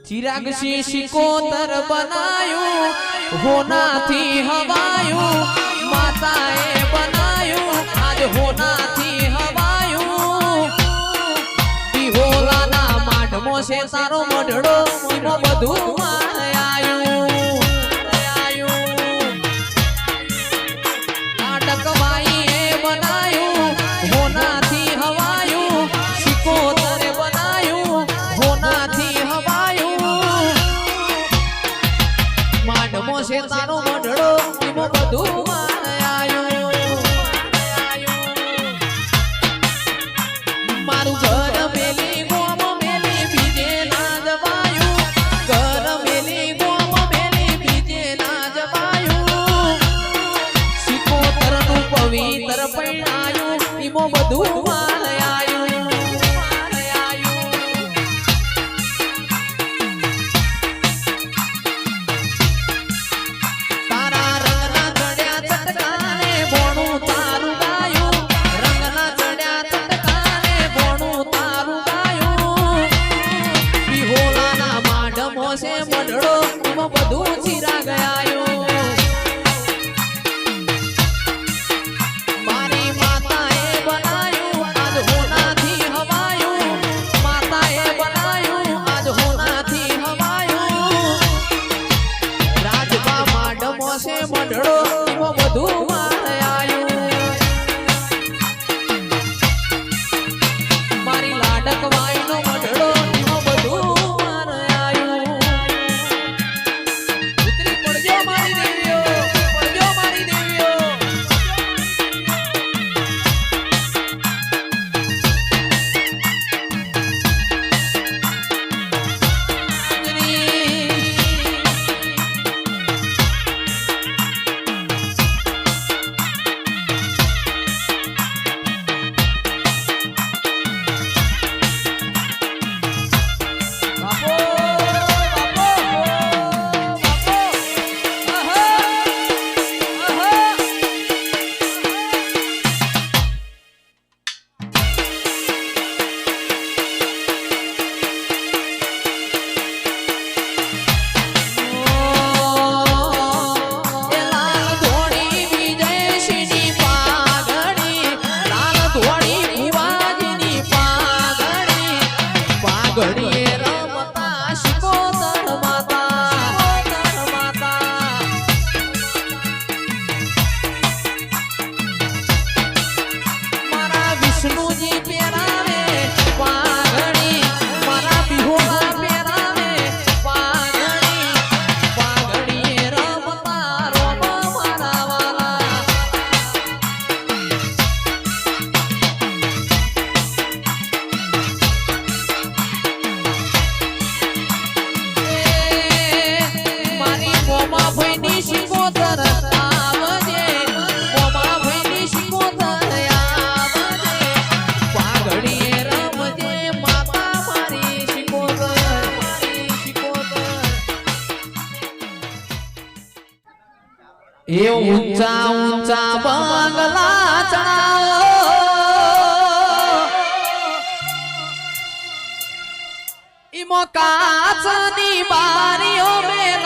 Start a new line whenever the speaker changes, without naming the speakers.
चिराग से शिकोतर बनायू होना थी हवायू माताए बनायू आज होना थी हवायू बिहोला ना माठमो से तारो मढड़ो इमो बधु आयू नाटक भाई ए बनायू होना थी हवायू शिकोतर बनायू होना थी हवायू माठमो से तारो मढड़ो इमो बधु आयू मारू घर मेली गोम मेली बीजे ना जवायू घर मेली गोम मेली बीजे ना जवायू शिकोतर नु पवित्र पैणायू इमो बधु आयू तारा रंगना चढ़्या चटकाने बोणू तारू गायू रंगना चढ़्या चटकाने बोणू तारू गायू बिहोला ना माढमो से मढड़ो इमो बधु चिरा गयायो मारी माताए बनायू आज होना थी हवायू माताए बनायू आज होना थी हवायू राजबा माढमो से मढड़ो इमो बधु आयू मारी लाडक वाईनो मढड़ो इमो बधु आयू उतरी पड़जो मारी देवियो पड़जो मारी देवियो बापो बापो बापो आहा आहा लाल धोड़ी विजयसिंहनी पाघड़ी लाल धोड़ी भुवाजीनी पाघड़ी पाघડીએ રમતા શિકોતર માતા મારા વિષ્ણુજી પહેરાવે પાઘડી મારા બિહોળા પહેરાવે પાઘડી પાઘડીએ રમતા રોમ મારા વાલા મારી મોમા ભાઈની શિકોતર આવજે મોમા ભાઈની શિકોતર આવજે પાઘડીએ રમજે માતા મારી શિકોતર એ ઊંચા ઊંચા બંગલા ચડાવો ઈમો કાચની બારીઓ મેં